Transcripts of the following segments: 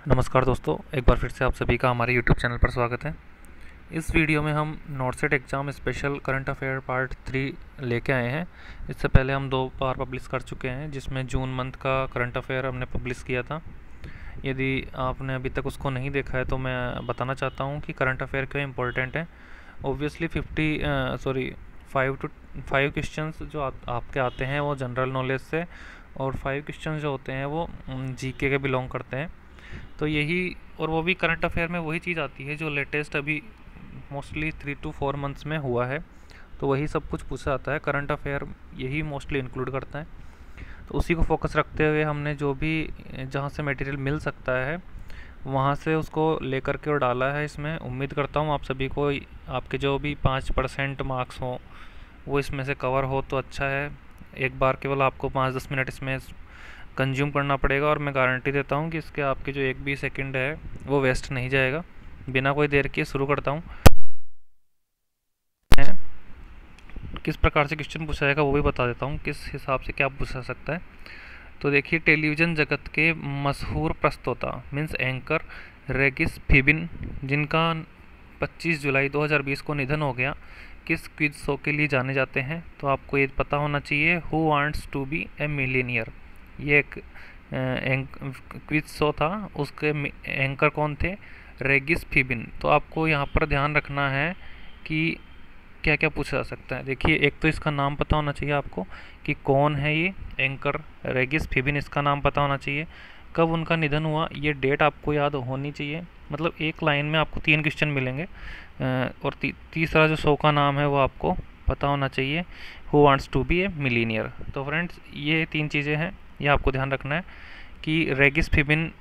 नमस्कार दोस्तों, एक बार फिर से आप सभी का हमारे YouTube चैनल पर स्वागत है। इस वीडियो में हम नॉर्सेट exam special current affair part 3 लेके आए हैं। इससे पहले हम 2 बार पब्लिश कर चुके हैं, जिसमें जून मंथ का करंट अफेयर हमने पब्लिश किया था। यदि आपने अभी तक उसको नहीं देखा है तो मैं बताना चाहता हूँ कि करंट अफेयर क्यों इम्पोर्टेंट है। ओब्वियसली 5 क्वेश्चंस जो आपके आते हैं वो जनरल नॉलेज से, और 5 क्वेश्चंस जो होते हैं वो जीके के बिलोंग करते हैं। तो यही, और वो भी करंट अफेयर में वही चीज़ आती है जो लेटेस्ट अभी मोस्टली 3 to 4 मंथ्स में हुआ है। तो वही सब कुछ पूछा जाता है, करंट अफेयर यही मोस्टली इंक्लूड करता है। तो उसी को फोकस रखते हुए हमने जो भी जहाँ से मटेरियल मिल सकता है वहाँ से उसको लेकर के और डाला है इसमें। उम्मीद करता हूँ आप सभी को आपके जो भी 5% मार्क्स हों वो इसमें से कवर हो तो अच्छा है। एक बार केवल आपको 5-10 मिनट इसमें कंज्यूम करना पड़ेगा, और मैं गारंटी देता हूँ कि इसके आपके जो 1 भी सेकंड है वो वेस्ट नहीं जाएगा। बिना कोई देर किए शुरू करता हूँ। किस प्रकार से क्वेश्चन पूछा जाएगा वो भी बता देता हूँ, किस हिसाब से क्या पूछा सकता है। तो देखिए, टेलीविज़न जगत के मशहूर प्रस्तोता मीन्स एंकर रेगिस फिबिन, जिनका 25 जुलाई 2020 को निधन हो गया, किस क्विज शो के लिए जाने जाते हैं। तो आपको ये पता होना चाहिए, who wants to be a millionaire. ये एक क्विज शो था, उसके एंकर कौन थे? Regis Philbin. तो आपको यहाँ पर ध्यान रखना है कि क्या क्या पूछा जा सकता है। देखिए, एक तो इसका नाम पता होना चाहिए आपको कि कौन है ये एंकर रेगिस फिबिन, इसका नाम पता होना चाहिए। कब उनका निधन हुआ ये डेट आपको याद होनी चाहिए। मतलब एक लाइन में आपको 3 क्वेश्चन मिलेंगे। और तीसरा जो शो का नाम है वो आपको पता होना चाहिए, who wants to be a millionaire. तो फ्रेंड्स, ये 3 चीज़ें हैं, ये आपको ध्यान रखना है कि Regis Philbin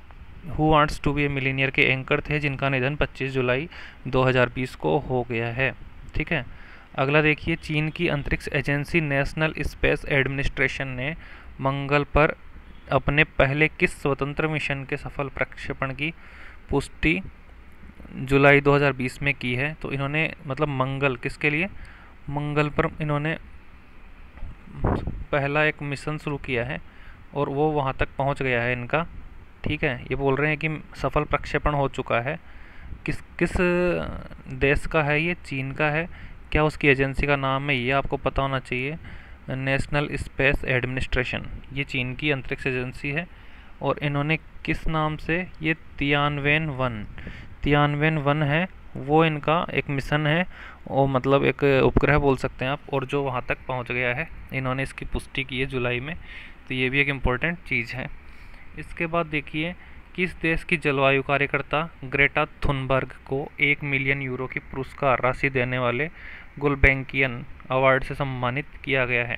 who wants to be a millionaire के एंकर थे, जिनका निधन 25 जुलाई 2020 को हो गया है। ठीक है। अगला देखिए, चीन की अंतरिक्ष एजेंसी नेशनल स्पेस एडमिनिस्ट्रेशन ने मंगल पर अपने पहले किस स्वतंत्र मिशन के सफल प्रक्षेपण की पुष्टि जुलाई 2020 में की है। तो इन्होंने मतलब मंगल किसके लिए, मंगल पर इन्होंने पहला एक मिशन शुरू किया है और वो वहाँ तक पहुँच गया है इनका। ठीक है, ये बोल रहे हैं कि सफल प्रक्षेपण हो चुका है। किस किस देश का है ये? चीन का है। क्या उसकी एजेंसी का नाम है ये आपको पता होना चाहिए, नेशनल स्पेस एडमिनिस्ट्रेशन। ये चीन की अंतरिक्ष एजेंसी है, और इन्होंने किस नाम से, ये तियानवेन वन है, वो इनका एक मिशन है, और मतलब एक उपग्रह बोल सकते हैं आप, और जो वहाँ तक पहुँच गया है। इन्होंने इसकी पुष्टि की है जुलाई में। तो ये भी एक इम्पोर्टेंट चीज़ है। इसके बाद देखिए, किस देश की जलवायु कार्यकर्ता ग्रेटा थुनबर्ग को 1 मिलियन यूरो की पुरस्कार राशि देने वाले गुलबैंकियन अवार्ड से सम्मानित किया गया है।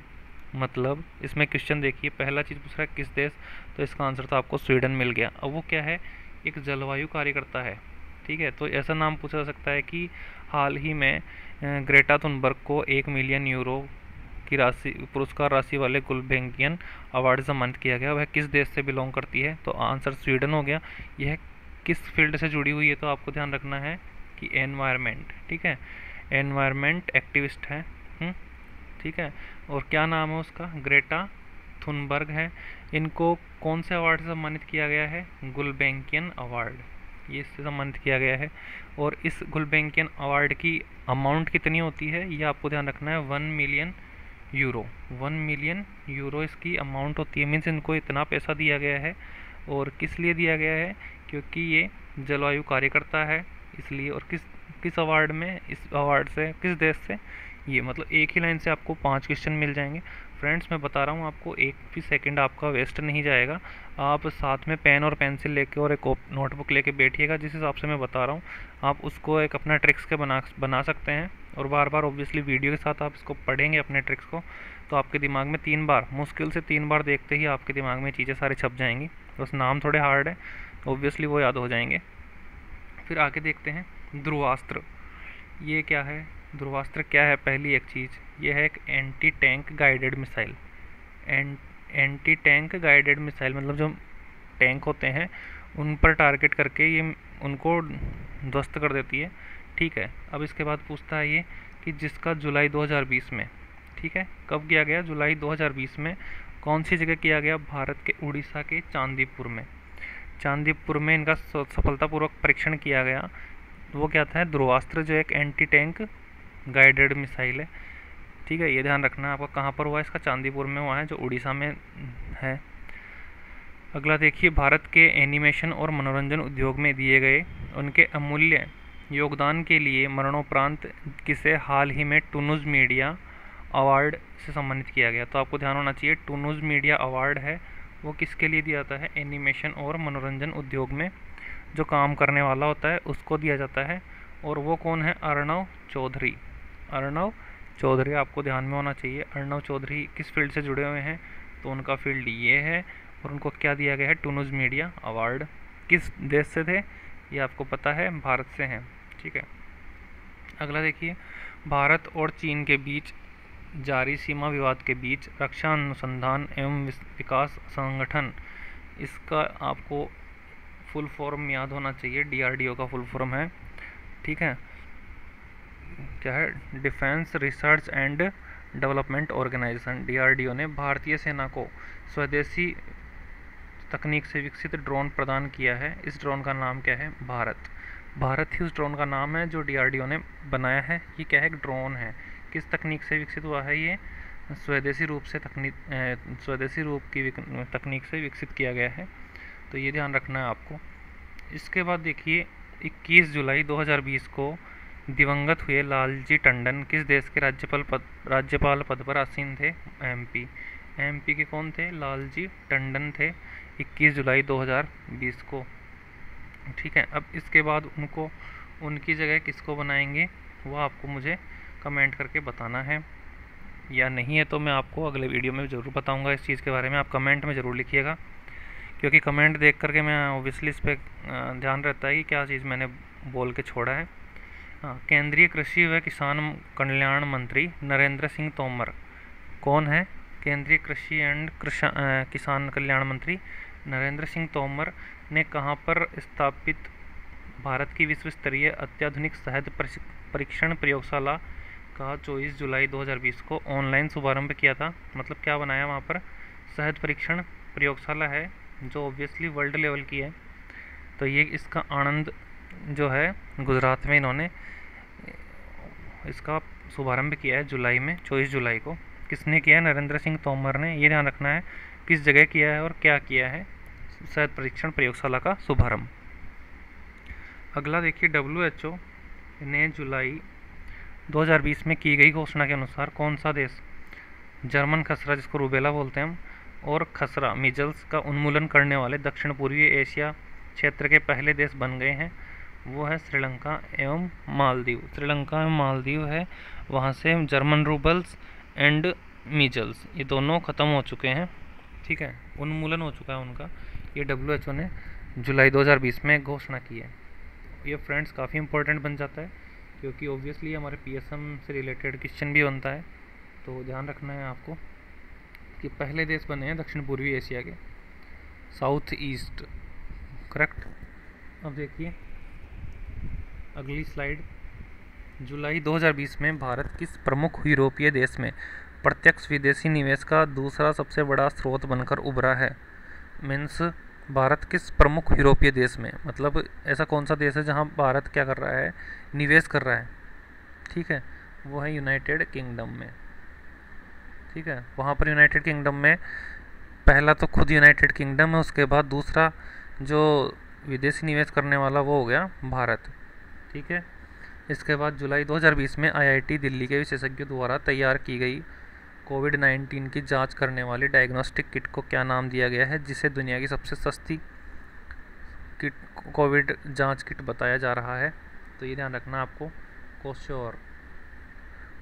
मतलब इसमें क्वेश्चन देखिए, पहला चीज़ पूछ रहा है किस देश, तो इसका आंसर तो आपको स्वीडन मिल गया। अब वो क्या है? एक जलवायु कार्यकर्ता है। ठीक है, तो ऐसा नाम पूछा जा सकता है कि हाल ही में ग्रेटा थुनबर्ग को 1 मिलियन यूरो की राशि, पुरस्कार राशि वाले गुलबैंकियन अवार्ड से सम्मानित किया गया। वह किस देश से बिलोंग करती है? तो आंसर स्वीडन हो गया। यह किस फील्ड से जुड़ी हुई है? तो आपको ध्यान रखना है कि एनवायरनमेंट। ठीक है, एनवायरनमेंट एक्टिविस्ट है। ठीक है, और क्या नाम है उसका? ग्रेटा थुनबर्ग है। इनको कौन से अवार्ड से सम्मानित किया गया है? गुलबैंकियन अवार्ड, ये इससे सम्मानित किया गया है। और इस गुलबैंकियन अवार्ड की अमाउंट कितनी होती है ये आपको ध्यान रखना है, 1 मिलियन यूरो। 1 मिलियन यूरो इसकी अमाउंट होती है। मीन्स इनको इतना पैसा दिया गया है। और किस लिए दिया गया है? क्योंकि ये जलवायु कार्यकर्ता है इसलिए। और किस किस अवार्ड में, इस अवार्ड से किस देश से, ये मतलब एक ही लाइन से आपको 5 क्वेश्चन मिल जाएंगे। फ्रेंड्स, मैं बता रहा हूँ आपको, 1 भी सेकंड आपका वेस्ट नहीं जाएगा। आप साथ में पेन और पेंसिल लेके और एक नोटबुक लेके बैठिएगा। जिस हिसाब से मैं बता रहा हूँ आप उसको एक अपना ट्रिक्स के बना सकते हैं। और बार बार ऑब्वियसली वीडियो के साथ आप इसको पढ़ेंगे अपने ट्रिक्स को, तो आपके दिमाग में 3 बार, मुश्किल से 3 बार देखते ही आपके दिमाग में चीज़ें सारी छप जाएंगी। बस नाम थोड़े हार्ड है, ऑब्वियसली वो याद हो जाएंगे। फिर आगे देखते हैं, ध्रुवास्त्र। ये क्या है? ध्रुवास्त्र क्या है? पहली एक चीज़, ये है एक anti tank guided missile. Anti tank guided missile मतलब जो टैंक होते हैं उन पर टारगेट करके ये उनको ध्वस्त कर देती है। ठीक है, अब इसके बाद पूछता है ये कि जिसका जुलाई 2020 में, ठीक है, कब किया गया? जुलाई 2020 में। कौन सी जगह किया गया? भारत के उड़ीसा के चांदीपुर में। चांदीपुर में इनका सफलतापूर्वक परीक्षण किया गया। वो क्या था, ध्रुवास्त्र, जो एक एंटी टैंक गाइडेड मिसाइल है। ठीक है, ये ध्यान रखना है आपको। कहाँ पर हुआ इसका, चांदीपुर में हुआ है, जो उड़ीसा में है। अगला देखिए, भारत के एनिमेशन और मनोरंजन उद्योग में दिए गए उनके अमूल्य योगदान के लिए मरणोपरांत किसे हाल ही में टूनूज मीडिया अवार्ड से सम्मानित किया गया। तो आपको ध्यान होना चाहिए, टूनूज मीडिया अवार्ड है वो किसके लिए दिया जाता है, एनिमेशन और मनोरंजन उद्योग में जो काम करने वाला होता है उसको दिया जाता है। और वो कौन है, अर्णव चौधरी। अर्णव चौधरी आपको ध्यान में होना चाहिए। अर्णव चौधरी किस फील्ड से जुड़े हुए हैं, तो उनका फील्ड ये है, और उनको क्या दिया गया है, टूनूज मीडिया अवार्ड। किस देश से थे, ये आपको पता है, भारत से हैं। ठीक है, अगला देखिए, भारत और चीन के बीच जारी सीमा विवाद के बीच रक्षा अनुसंधान एवं विकास संगठन, इसका आपको फुल फॉर्म याद होना चाहिए, डीआरडीओ का फुल फॉर्म है। ठीक है, क्या है, defence research and development organisation. DRDO ने भारतीय सेना को स्वदेशी तकनीक से विकसित ड्रोन प्रदान किया है। इस ड्रोन का नाम क्या है, भारत। भारत ही उस ड्रोन का नाम है जो डीआरडीओ ने बनाया है। ये क्या है, एक ड्रोन है। किस तकनीक से विकसित हुआ है ये, स्वदेशी रूप की तकनीक से विकसित किया गया है। तो ये ध्यान रखना है आपको। इसके बाद देखिए, 21 जुलाई 2020 को दिवंगत हुए लालजी टंडन किस देश के राज्यपाल पद पर आसीन थे, एमपी के कौन थे, लालजी टंडन थे, 21 जुलाई 2020 को। ठीक है, अब इसके बाद उनकी जगह किसको बनाएंगे, वो आपको मुझे कमेंट करके बताना है, या नहीं है तो मैं आपको अगले वीडियो में ज़रूर बताऊंगा इस चीज़ के बारे में। आप कमेंट में ज़रूर लिखिएगा, क्योंकि कमेंट देख करके मैं ऑब्वियसली इस पर ध्यान रहता है कि क्या चीज़ मैंने बोल के छोड़ा है। हाँ, केंद्रीय कृषि व किसान कल्याण मंत्री नरेंद्र सिंह तोमर कौन है, केंद्रीय कृषि एंड किसान कल्याण मंत्री नरेंद्र सिंह तोमर ने कहाँ पर स्थापित भारत की विश्व स्तरीय अत्याधुनिक शहद परीक्षण प्रयोगशाला का 24 जुलाई 2020 को ऑनलाइन शुभारंभ किया था। मतलब क्या बनाया वहाँ पर, शहद परीक्षण प्रयोगशाला है जो ऑब्वियसली वर्ल्ड लेवल की है। तो ये इसका आनंद जो है गुजरात में इन्होंने इसका शुभारंभ किया है जुलाई में, 24 जुलाई को। किसने किया है, नरेंद्र सिंह तोमर ने। ये ध्यान रखना है किस जगह किया है और क्या किया है, शहद परीक्षण प्रयोगशाला का शुभारंभ। अगला देखिए, WHO ने जुलाई 2020 में की गई घोषणा के अनुसार कौन सा देश जर्मन खसरा, जिसको रूबेला बोलते हैं हम, और खसरा मीजल्स का उन्मूलन करने वाले दक्षिण पूर्वी एशिया क्षेत्र के पहले देश बन गए हैं, वो है श्रीलंका एवं मालदीव। श्रीलंका एवं मालदीव है, वहाँ से जर्मन रूबल्स एंड मीजल्स ये दोनों ख़त्म हो चुके हैं। ठीक है, उन्मूलन हो चुका है उनका। ये WHO ने जुलाई 2020 में घोषणा की है। ये फ्रेंड्स काफ़ी इंपॉर्टेंट बन जाता है, क्योंकि ऑब्वियसली हमारे PSM से रिलेटेड क्वेश्चन भी बनता है। तो ध्यान रखना है आपको कि पहले देश बने हैं दक्षिण पूर्वी एशिया के, साउथ ईस्ट, करेक्ट। अब देखिए अगली स्लाइड, जुलाई 2020 में भारत किस प्रमुख यूरोपीय देश में प्रत्यक्ष विदेशी निवेश का दूसरा सबसे बड़ा स्रोत बनकर उभरा है। मीन्स भारत किस प्रमुख यूरोपीय देश में, मतलब ऐसा कौन सा देश है जहां भारत क्या कर रहा है, निवेश कर रहा है। ठीक है, वो है यूनाइटेड किंगडम में। ठीक है, वहाँ पर यूनाइटेड किंगडम में पहला तो खुद यूनाइटेड किंगडम है, उसके बाद दूसरा जो विदेशी निवेश करने वाला वो हो गया भारत। ठीक है, इसके बाद जुलाई 2020 में IIT दिल्ली के विशेषज्ञों द्वारा तैयार की गई कोविड-19 की जांच करने वाली डायग्नोस्टिक किट को क्या नाम दिया गया है, जिसे दुनिया की सबसे सस्ती किट कोविड जांच किट बताया जा रहा है। तो ये ध्यान रखना आपको,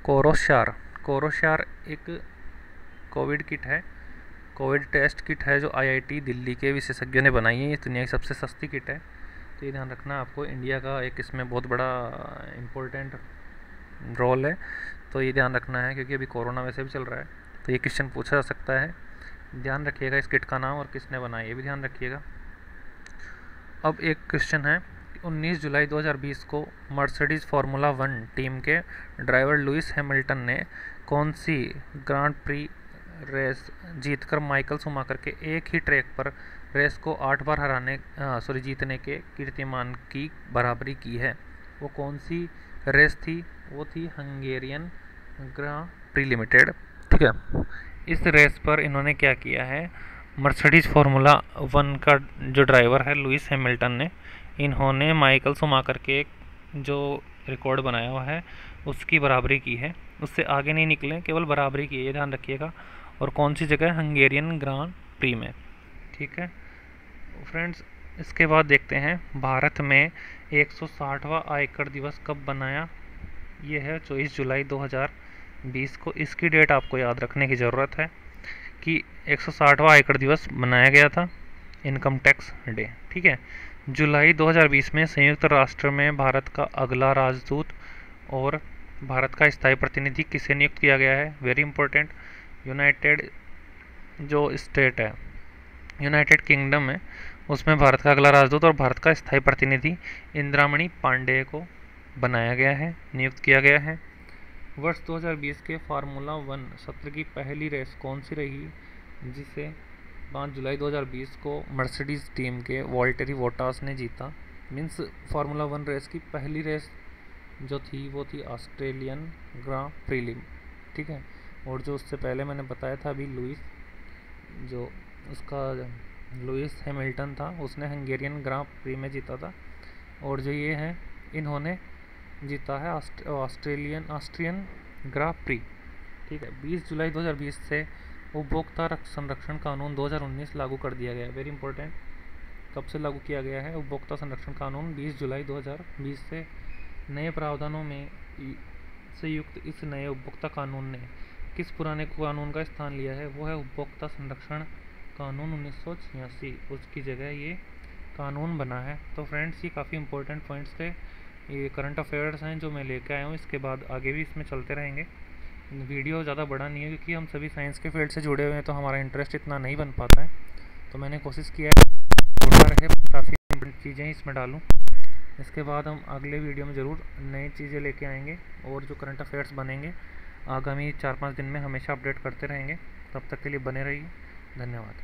कोरोशार एक कोविड किट है, कोविड टेस्ट किट है जो IIT दिल्ली के विशेषज्ञों ने बनाई है। ये दुनिया की सबसे सस्ती किट है। तो ये ध्यान रखना आपको, इंडिया का एक इसमें बहुत बड़ा इम्पोर्टेंट रोल है। तो ये ध्यान रखना है, क्योंकि अभी कोरोना वैसे भी चल रहा है, तो ये क्वेश्चन पूछा जा सकता है। ध्यान रखिएगा इस किट का नाम और किसने बनाई, ये भी ध्यान रखिएगा। अब एक क्वेश्चन है, 19 जुलाई 2020 को मर्सिडीज फार्मूला 1 टीम के ड्राइवर लुइस हैमिल्टन ने कौन सी ग्रांड प्री रेस जीतकर माइकल शुमाकर के एक ही ट्रैक पर रेस को 8 बार जीतने के कीर्तिमान की बराबरी की है। वो कौन सी रेस थी? वो थी हंगेरियन ग्रां प्री लिमिटेड। ठीक है, इस रेस पर इन्होंने क्या किया है, मर्सिडीज फार्मूला 1 का जो ड्राइवर है लुइस हैमिल्टन ने, इन्होंने माइकल शुमाकर के जो रिकॉर्ड बनाया हुआ है उसकी बराबरी की है। उससे आगे नहीं निकले, केवल बराबरी की है, ये ध्यान रखिएगा। और कौन सी जगह? हंगेरियन ग्रां प्री में। ठीक है फ्रेंड्स, इसके बाद देखते हैं भारत में 160वां आयकर दिवस कब बनाया। ये है 24 जुलाई 2020 को। इसकी डेट आपको याद रखने की ज़रूरत है कि 160वां आयकर दिवस मनाया गया था, इनकम टैक्स डे। ठीक है, जुलाई 2020 में संयुक्त राष्ट्र में भारत का अगला राजदूत और भारत का स्थायी प्रतिनिधि किसे नियुक्त किया गया है? वेरी इंपॉर्टेंट, यूनाइटेड जो स्टेट है, यूनाइटेड किंगडम है, उसमें भारत का अगला राजदूत और भारत का स्थायी प्रतिनिधि इंदिरामणि पांडेय को बनाया गया है, नियुक्त किया गया है। वर्ष 2020 के फार्मूला 1 सत्र की पहली रेस कौन सी रही, जिसे 5 जुलाई 2020 को मर्सिडीज टीम के वॉल्टेरी बोटास ने जीता? मीन्स फार्मूला 1 रेस की पहली रेस जो थी वो थी ऑस्ट्रेलियन ग्रां प्रीलिम। ठीक है, और जो उससे पहले मैंने बताया था अभी लुइस हैमिल्टन था, उसने हंगेरियन ग्रां प्री में जीता था। और जो ये है, इन्होंने जीता है ऑस्ट्रियन ग्रां प्री। ठीक है, 20 जुलाई 2020 से उपभोक्ता संरक्षण कानून 2019 लागू कर दिया गया है। वेरी इंपॉर्टेंट, कब से लागू किया गया है? उपभोक्ता संरक्षण कानून 20 जुलाई 2020 से। नए प्रावधानों में से युक्त इस नए उपभोक्ता कानून ने किस पुराने कानून का स्थान लिया है? वो है उपभोक्ता संरक्षण कानून 1986, उसकी जगह ये कानून बना है। तो फ्रेंड्स, ये काफ़ी इंपॉर्टेंट पॉइंट्स थे, ये करंट अफेयर्स हैं जो मैं लेकर आया हूँ। इसके बाद आगे भी इसमें चलते रहेंगे। वीडियो ज़्यादा बड़ा नहीं है क्योंकि हम सभी साइंस के फील्ड से जुड़े हुए हैं, तो हमारा इंटरेस्ट इतना नहीं बन पाता है। तो मैंने कोशिश किया है छोटा रहे, काफ़ी इंपॉर्टेंट चीज़ें इसमें डालूँ। इसके बाद हम अगले वीडियो में ज़रूर नई चीज़ें लेके आएंगे और जो करंट अफेयर्स बनेंगे आगामी 4-5 दिन में हमेशा अपडेट करते रहेंगे। तब तक के लिए बने रहिए। धन्यवाद।